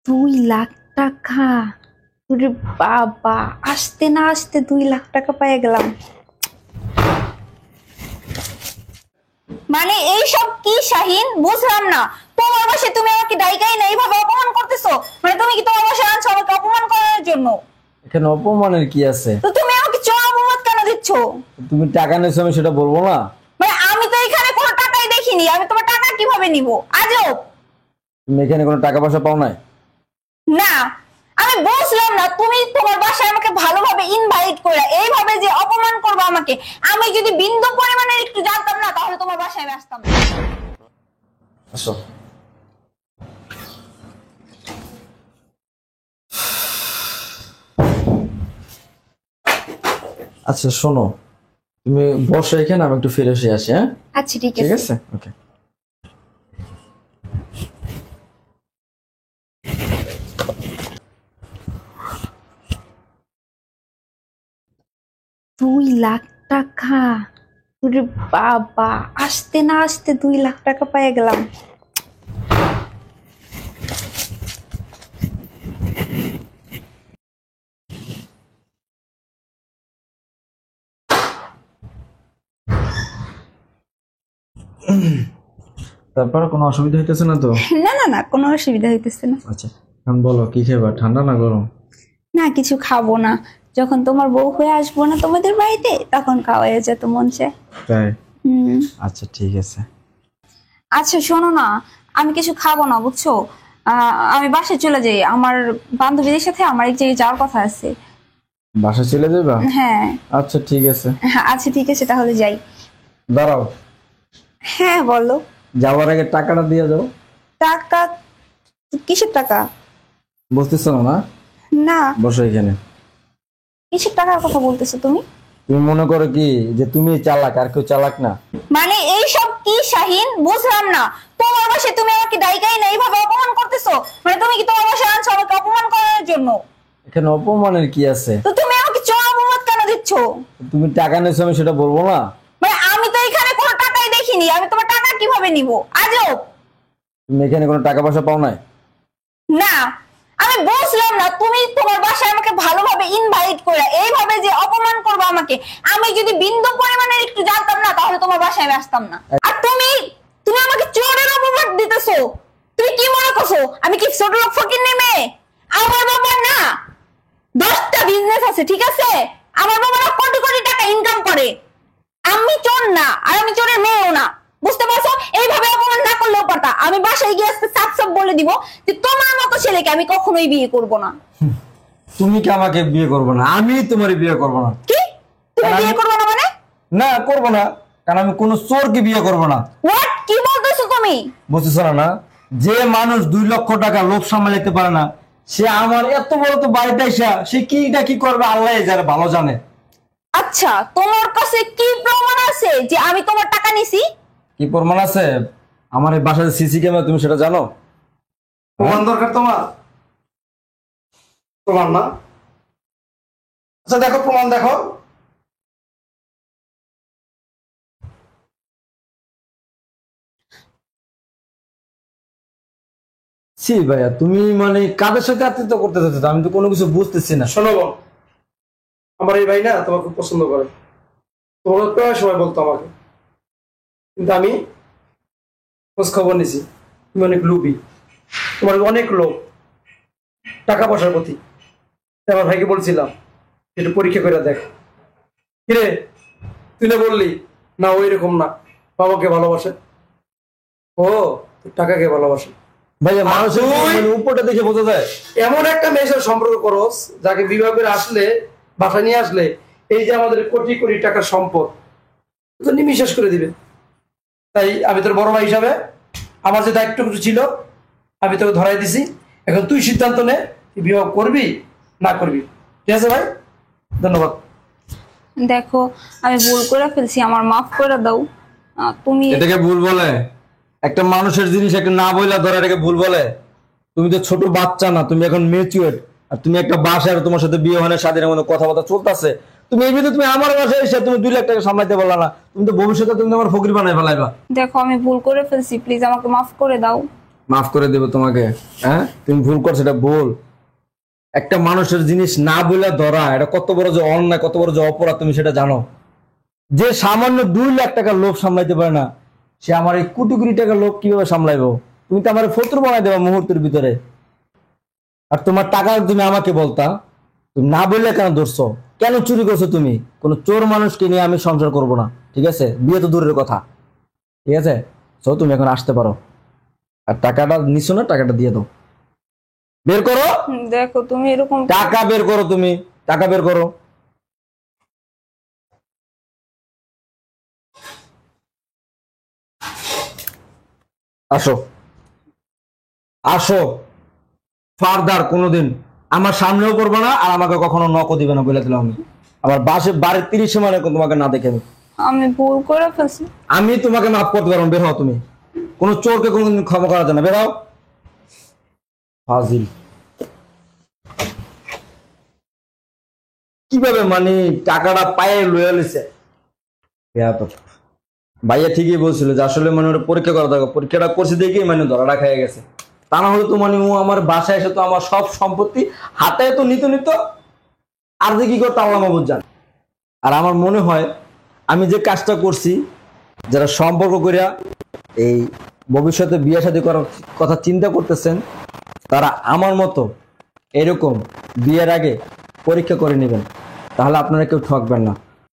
2 লাখ টাকা। ওরে বাবা, আসতে না আসতে 2 লাখ টাকা পেয়ে গেলাম। মানে এইসব কি শাহিন, বুঝলাম না। তোমার বাসায় তুমি আমাকে ডাইকাই না, এইভাবে অপমান করতেছো। মানে তুমি কি তোমার বাসায় আনছো আমাকে অপমান করার জন্য? এখানে অপমানের কি আছে? তো তুমি আমাকে চড়া অপমান কেন দিচ্ছ? তুমি টাকা নিয়েছো, আমি সেটা বলবো না? মানে আমি তো এখানে কোনো টাকাই দেখিনি, আমি তোমার টাকা কিভাবে নিব? আজব। তুমি এখানে কোনো টাকা পয়সা পাও নাই? না, আমি বুঝলাম না। তুমি তোমার বাসায় আমাকে ভালোভাবে ইনভাইট করে এইভাবে যে অপমান করবে আমাকে, আমি যদি বিন্দু পরিমাণের একটু জানতাম না তাহলে তোমার বাসায় আমি আসতাম না। আসো। আচ্ছা শোনো, তুমি বসো এখানে, আমি একটু ফিরে এসে আসি। হ্যাঁ আচ্ছা ঠিক ঠিক আছে। আছে, ওকে। দুই লাখ টাকা। ওরে বাবা, আসতে না আসতে 2 লাখ টাকা পেয়ে গেলাম। তারপর কোনো অসুবিধা হইতেছে না তো? না না না, কোনো অসুবিধা হইতেছে না। আচ্ছা এখন বলো, কি খাবা, ঠান্ডা না গরম? না, কিছু খাবো না। যখন তোমার বউ হয়ে আসবো না তোমাদের বাড়িতে, তখন খাওয়া যেত মন চায়। তাই? হুম। আচ্ছা ঠিক আছে। আচ্ছা শোনো না, আমি কিছু খাবো না বুঝছো। আমি বাসায় চলে যাই, আমার বান্ধবীদের সাথে আমার এক জায়গায় যাওয়ার কথা আছে। বাসা চলে যাবা? হ্যাঁ। আচ্ছা ঠিক আছে। আচ্ছা ঠিক আছে, তাহলে যাই। দাঁড়াও, হ্যাঁ বলো। যাওয়ার আগে টাকাটা দিয়ে যাও। টাকা? কিসের টাকা? বুঝতেছো না না? না। বসো এখানে। কিসের টাকার কথা বলতেছো তুমি? তুমি মনে করো কি যে তুমি চালাক, আর কেউ চালাক না? মানে এইসব কি শাহিন, বুঝলাম না। তোমার বাসায় তুমি আমাকে ডাইকাই না, এইভাবে অপমান করতেছো। মানে তুমি কি তোমার বাসায় আনছো আমাকে অপমান করার জন্য? এখানে অপমানের কি আছে? তো তুমি আমাকে চড়া অপমান কেন দিচ্ছ? তুমি টাকা নিয়েছো, আমি সেটা বলবো না? মানে আমি তো এখানে কোনো টাকাই দেখিনি, আমি তোমার টাকা কিভাবে নিব? আজব। তুমি এখানে কোনো টাকা পয়সা পাও নাই? না, আমি বুঝলাম না। তুমি তোমার বাসায় আমাকে ভালোভাবে ইনভাইট করে এইভাবে যে অপমান করবে আমাকে, আমি যদি বিন্দু পরিমাণের একটু জানতাম না তাহলে তোমার বাসায় আমি আসতাম না। আর তুমি তুমি আমাকে চোরের অপবাদ দিতেছো। তুমি কি মনে করছো আমি কি ছোট লোক ফকিন্নি মেয়ে? আমার বাবার না 10টা বিজনেস আছে, ঠিক আছে? আমার বাবারা কোটি কোটি টাকা ইনকাম করে। আমি চোর না, আর আমি চোরের মেয়েও না, বুঝতে পারছো? এইভাবে অপমান না করলেও পারতা। আমি বাসায় গিয়ে আজকে সাফ সাফ বলে দিব যে তোমার মতো ছেলেকে আমি কখনোই বিয়ে করব না। তুমি কি আমাকে বিয়ে করবে না? আমি তোমার বিয়ে করবো না। কি? তুমি বিয়ে করবে না মানে? না করবো না, কারণ আমি কোনো চোরকে বিয়ে করবো না। হোয়াট? কি বলতেছো তুমি? বুঝতেছ না না? যে মানুষ 2 লক্ষ টাকা লোভ সামলাইতে পারে না, সে আমার এত বড় তো বাড়িতে এসে সে কিটা কি করবে আল্লাহ যারা ভালো জানে। আচ্ছা, তোমার কাছে কি প্রমাণ আছে যে আমি তোমার টাকা নিছি? কি প্রমাণ আছে? আমার এই বাসায় সিসি ক্যামেরা, তুমি সেটা জানো? প্রমাণ দরকার তোমার? প্রমাণ না? আচ্ছা দেখো, প্রমাণ দেখো। ছি ভাইয়া, তুমি মানে কাদের সাথে আত্মীয়তা করতে চাচ্ছ? আমি তো কোনো কিছু বুঝতেছি না। শোনো বোন, আমার এই ভাই না তোমার খুব পছন্দ করে। তোমরা প্রায় সময় বলতো আমাকে, কিন্তু আমি খোঁজ খবর নিছি তুমি অনেক লোভী, তোমার অনেক লোভ টাকা পয়সার প্রতি। তাই আমার ভাইকে বলছিলাম একটু পরীক্ষা করে দেখ। কিরে, তুই না বললি না ওই রকম না, বাবাকে ভালোবাসে, ও টাকাকে ভালোবাসে। ভাইয়া মানুষের মানে উপরটা দেখে বোঝা যায়। এমন একটা মেয়ের সাথে সম্পর্ক করস যাকে বিবাহ করে আসলে, বাসা নিয়ে আসলে, এই যে আমাদের কোটি কোটি টাকার সম্পদ তো নিঃশ্বাস করে দিবে। তাই আমি তোর বড় ভাই হিসাবে আমার যে দায়িত্বটুকু ছিল আমি তোকে ধরাই দিছি। এখন তুই সিদ্ধান্ত নে, তুই বিবাহ করবি না করবি। ঠিক আছে ভাই, ধন্যবাদ। দেখো, আমি ভুল করে ফেলছি, আমার মাফ করে দাও। তুমি এটাকে ভুল বলে? একটা মানুষের জিনিস একটা না বইলা ধরা এটাকে ভুল বলে? তুমি তো ছোট বাচ্চা না, তুমি এখন ম্যাচিউরড। আর তুমি একটা বাসায়, তোমার সাথে বিয়ে হয় না, স্বাধীনের মধ্যে কথাবার্তা চলতেছে, তুমি এই ভিতরে তুমি আমার বাসায় এসে তুমি 2 লাখ টাকা সামলাইতে পারলা না, তুমি তো ভবিষ্যতে তুমি আমার ফকির বানাই ফেলাইবা। দেখো, আমি ভুল করে ফেলছি, প্লিজ আমাকে মাফ করে দাও। মাফ করে দেব তোমাকে। হ্যাঁ, তুমি ভুল করছো, এটা ভুল। একটা মানুষের জিনিস না বলে ধরা, এটা কত বড় যে অন্যায়, কত বড় যে অপরাধ, তুমি সেটা জানো? যে সামান্য 2 লাখ টাকার লোভ সামলাইতে পারে না, সে আমার এই কোটি কোটি টাকার লোভ কিভাবে সামলাইবো? তুমি তো আমার ফতুর বানাই দেবা মুহূর্তের ভিতরে। আর তোমার টাকা তুমি আমাকে বলতা, তুমি না বললে কেন ধরছো? কেন চুরি করছো তুমি? কোনো চোর মানুষকে নিয়ে আমি সংসার করব না, ঠিক আছে? বিয়ে তো দূরের কথা, ঠিক আছে? সো তুমি এখন আসতে পারো। আর টাকাটা নিছো না, টাকাটা দিয়ে দাও। বের করো দেখো তুমি এরকম টাকা, বের করো তুমি টাকা, বের করো। আসো, আসো। ফার্দার কোনোদিন আমার সামনেও পড়বো না, আর আমাকে কখনো নকও দিবে না, বলে দিলাম আমি। আমার বাড়ির 30 মানে তোমাকে না দেখে আমি ভুল করে ফেলছি। আমি তোমাকে মাফ করতে পারবো। বের হও তুমি। কোন চোরকে কোনোদিন ক্ষমা করা যায় না। বের হও ফাজিল। কিভাবে মানে টাকাটা পায়ে লয়ে লিছে? ভাইয়া ঠিকই বলছিল যে আসলে মানে ওটা পরীক্ষা করা দরকার। পরীক্ষাটা করছে দেখি মানে ধরাটা খেয়ে গেছে। তা না হলে তো মানে ও আমার বাসায় এসে তো আমার সব সম্পত্তি হাতে তো নিত। আর যে কি করতো আল্লাহ মাহবুব জানে। আর আমার মনে হয় আমি যে কাজটা করছি, যারা সম্পর্ক করিয়া এই ভবিষ্যতে বিয়ে শাদী করার কথা চিন্তা করতেছেন, তারা আমার মতো এরকম বিয়ের আগে পরীক্ষা করে নেবেন, তাহলে আপনারা কেউ ঠকবেন না।